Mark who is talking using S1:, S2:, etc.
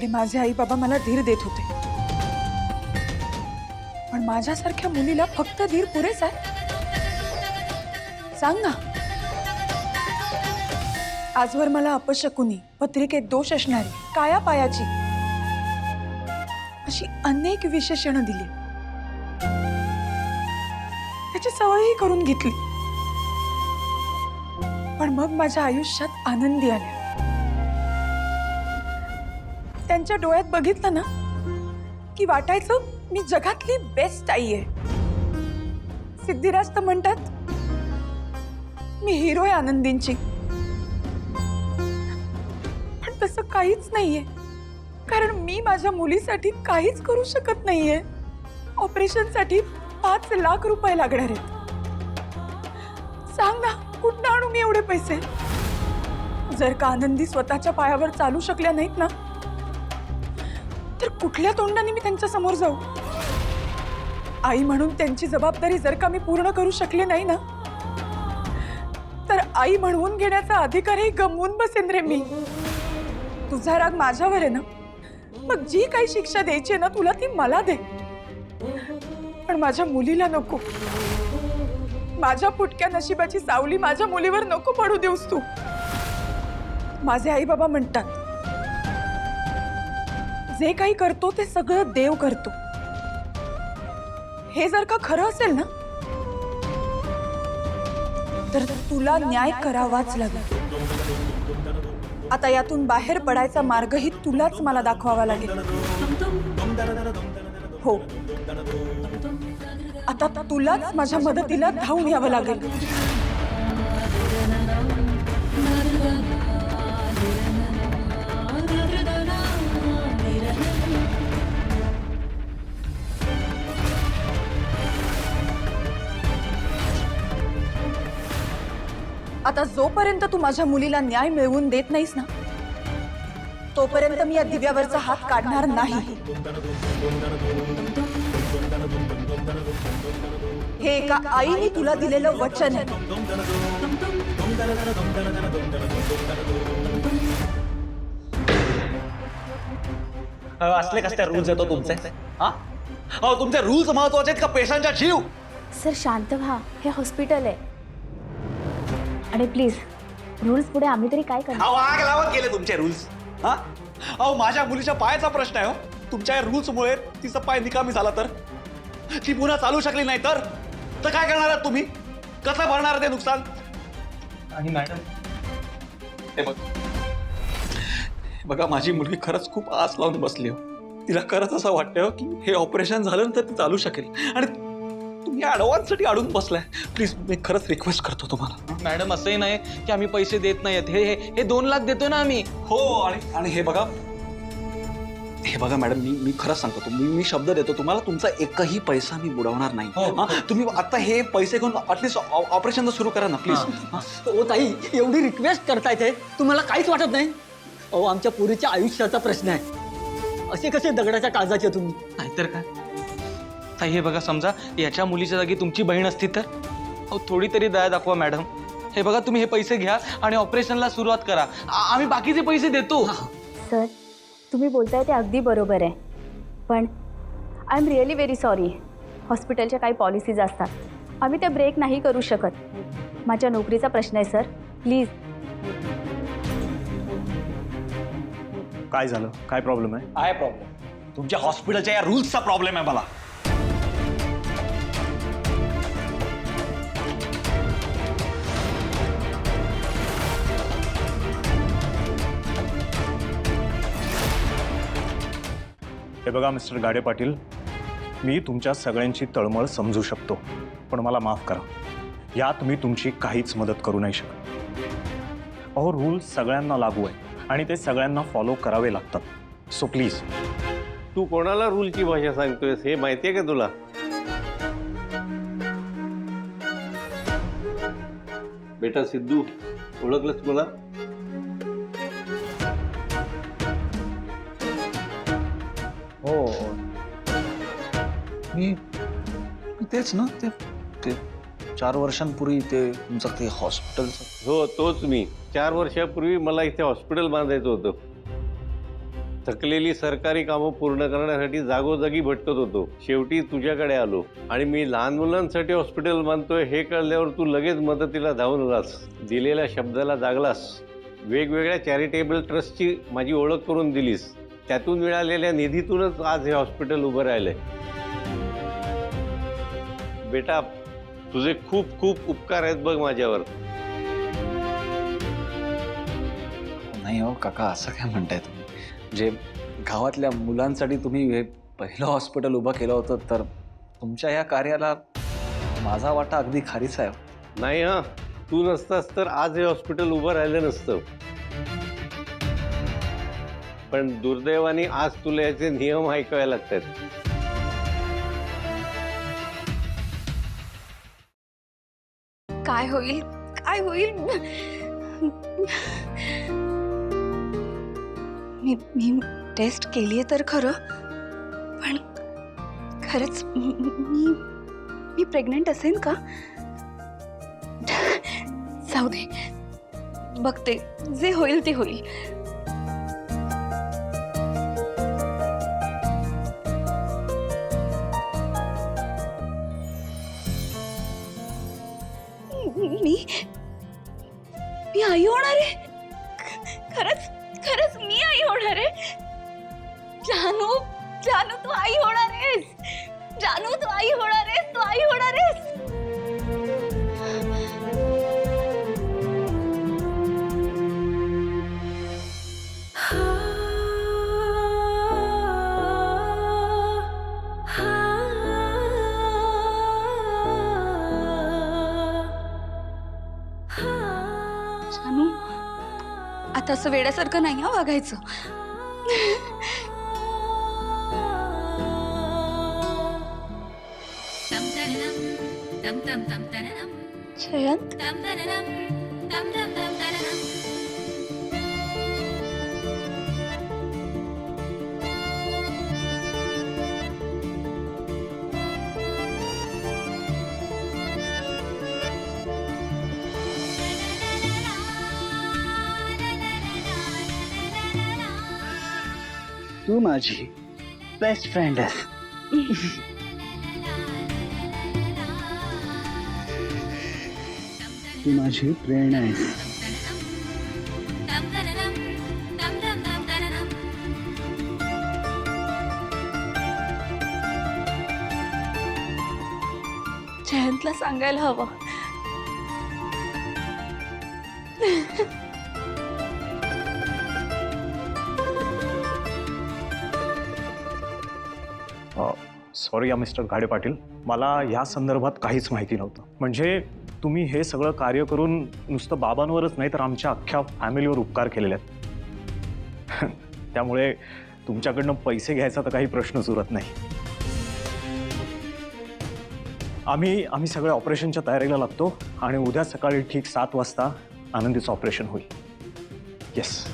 S1: एकीकडे माझे आई बाबा मला धीर देत होते, पण माझ्यासारख्या मुलीला फक्त धीर पुरेसा आहे? सांग ना. आजवर मला अपशकुनी, पत्रिकेत दोष असणारी, काया पायाची अशी अनेक विशेषणं दिली, त्याची सवयही करून घेतली. पण मग माझ्या आयुष्यात आनंदी आल्या. त्यांच्या डोळ्यात बघितलं ना की वाटायचं मी जगातली बेस्ट आई आहे. सिद्धिराज तर म्हणतात मी हिरो आहे आनंदींची, पण तसं काहीच नाहीये. कारण मी माझ्या मुलीसाठी काहीच करू शकत नाहीये. ऑपरेशनसाठी 5 लाख रुपये लागणार आहेत. सांग ना, कुठनं आणू मी एवढे पैसे? जर का आनंदी स्वतःच्या पायावर चालू शकल्या नाहीत ना, तर कुठल्या तोंडाने मी त्यांच्या समोर जाऊ? आई म्हणून त्यांची जबाबदारी जर का मी पूर्ण करू शकले नाही ना, तर आई म्हणून घेण्याचा अधिकारही गमवून बसेन रे मी. तुझा राग माझ्यावर आहे ना, मग जी काही शिक्षा द्यायची ना तुला ती मला दे, पण माझ्या मुलीला नको. माझ्या फुटक्या नशिबाची सावली माझ्या मुलीवर नको पडू देऊस तू. माझे आई बाबा म्हणतात जे काही करतो ते सगळं देव करतो. हे जर का खरं असेल ना, तर तुला न्याय करावाच लागेल. आता यातून बाहेर पडायचा मार्गही तुलाच मला दाखवावा लागेल. हो, आता तुलाच माझ्या मदतीला धावून यावं लागेल. आता जोपर्यंत तू माझ्या मुलीला न्याय मिळवून देत नाहीस ना, तोपर्यंत मी या दिव्यावरचा हात काढणार नाही. हे एका आईने तुला दिलेलं वचन आहे.
S2: असले कसले रूल्स येतो तुमचे? हा, तुमचे रूल्स महत्वाचे आहेत का पेशंटचा जीव?
S3: सर शांत व्हा, हे हॉस्पिटल आहे. आणि प्लीज रूल्स पुढे आम्ही तरी काय करणार?
S2: आग लावत गेले तुमचे रूल्स. हा, माझ्या मुलीच्या पायाचा प्रश्न आहे. तुमच्या रूल्समुळे तिचा पाय निकामी झाला तर ती पुन्हा चालू शकली नाही तर काय करणार आहात तुम्ही? कसं भरणार ते नुकसान? आणि मॅडम, हे बघा, माझी मुलगी खरंच खूप आस लावून बसली हो. तिला खरंच असं वाटतं की हे ऑपरेशन झालं तर ती चालू शकेल, आणि तुम्ही ॲडव्हान्ससाठी अडून बसलाय. प्लीज, मी खरंच रिक्वेस्ट करतो तुम्हाला.
S4: मॅडम, असंही नाही की आम्ही पैसे देत नाहीत. हे 2 लाख देतोय ना आम्ही.
S2: हो, आणि हे बघा मॅडम, मी खरंच सांगतो, मी शब्द देतो तुम्हाला, तुमचा एकही पैसा मी बुडवणार नाही. तुम्ही आता हे पैसे घेऊन ऍटलीस्ट ऑपरेशन तर सुरू करा ना प्लीज.
S5: ओ ताई, एवढी रिक्वेस्ट करतायत हे, तुम्हाला काहीच वाटत नाही? अहो, आमच्या पुरीच्या आयुष्याचा प्रश्न आहे. असे कसे दगडाच्या काळजाचे तुम्ही?
S4: नाहीतर काय ताई, हे बघा, समजा याच्या मुलीच्या जागी तुमची बहीण असती तर थोडी तरी दया दाखवा मॅडम. हे बघा, तुम्ही हे पैसे घ्या आणि ऑपरेशनला सुरुवात करा. आम्ही बाकीचे पैसे देतो.
S3: सर, तुम्ही बोलताय ते अगदी बरोबर आहे, पण I am really very sorry. हॉस्पिटलच्या काही पॉलिसीज असतात, आम्ही त्या ब्रेक नाही करू शकत. माझ्या नोकरीचा प्रश्न आहे सर, प्लीज.
S6: काय झालं? काय प्रॉब्लेम आहे?
S2: काय प्रॉब्लेम? तुमच्या हॉस्पिटलच्या या रूल्सचा प्रॉब्लेम आहे मला.
S6: हे बघा मिस्टर गाडे पाटील, मी तुमच्या सगळ्यांची तळमळ समजू शकतो, पण मला माफ करा, यात मी तुमची काहीच मदत करू नाही शकत. अहो, रूल्स सगळ्यांना लागू आहे आणि ते सगळ्यांना फॉलो करावे लागतात. So please.
S7: तू कोणाला रूलची भाषा सांगतोयस हे माहितीये का तुला? बेटा सिद्धू, ओळखलंस मला?
S2: हो, मी तेच ना, ते 4 वर्षांपूर्वी ते तुमचं ते हॉस्पिटलचं.
S7: हो, तोच मी. 4 वर्षापूर्वी मला इथे हॉस्पिटल बांधायचं होतं. थकलेली सरकारी कामं पूर्ण करण्यासाठी जागोजागी भटकत होतो. शेवटी तुझ्याकडे आलो आणि मी लहान मुलांसाठी हॉस्पिटल बांधतोय हे कळल्यावर तू लगेच मदतीला धावून आलास. दिलेल्या शब्दाला जागलास. वेगवेगळ्या चॅरिटेबल ट्रस्टची माझी ओळख करून दिलीस. त्यातून मिळालेल्या निधीतूनच आज हे हॉस्पिटल उभं राहिलंय. बेटा, तुझे खूप खूप उपकार आहेत बघ माझ्यावर.
S2: नाही हो काका, असं काय म्हणताय तुम्ही? जे गावातल्या मुलांसाठी तुम्ही हे पहिलं हॉस्पिटल उभं केलं होतं, तर तुमच्या या कार्याला माझा वाटा अगदी खारीचा आहे.
S7: नाही हा, तू नसतास तर आज हे हॉस्पिटल उभं राहिलं नसतं. पण दुर्दैवाने आज तुला याचे नियम ऐकावे लागतात.
S1: काय होईल, काय होईल? मी टेस्ट केली आहे तर खरं, पण खरंच मी प्रेग्नंट असेन का? जाऊ दे, बघते, जे होईल ते होईल. मी आई होणार आहे. खरंच खरंच मी आई होणार आहे. जानू, जानू तू आई होणार आहेस. जानू तू आई होणार आहेस. तू आई होणार आहेस. जानू, आता असं वेड्यासारखं नाही हा वागायचं. जयंत,
S2: तू माझी बेस्ट फ्रेंड आहेस. तू माझी प्रेरणा आहेस.
S1: जयंतला सांगायला हवं.
S6: सॉरी मिस्टर घाडे पाटील, मला या संदर्भात काहीच माहिती नव्हतं. म्हणजे तुम्ही हे सगळं कार्य करून नुसतं बाबांवरच नाही तर आमच्या अख्ख्या फॅमिलीवर उपकार केलेले आहेत. त्यामुळे तुमच्याकडनं पैसे घ्यायचा तर काही प्रश्नच उरत नाही. आम्ही सगळे ऑपरेशनच्या तयारीला लागतो आणि उद्या सकाळी ठीक 7 वाजता आनंदीचं ऑपरेशन होईल. येस.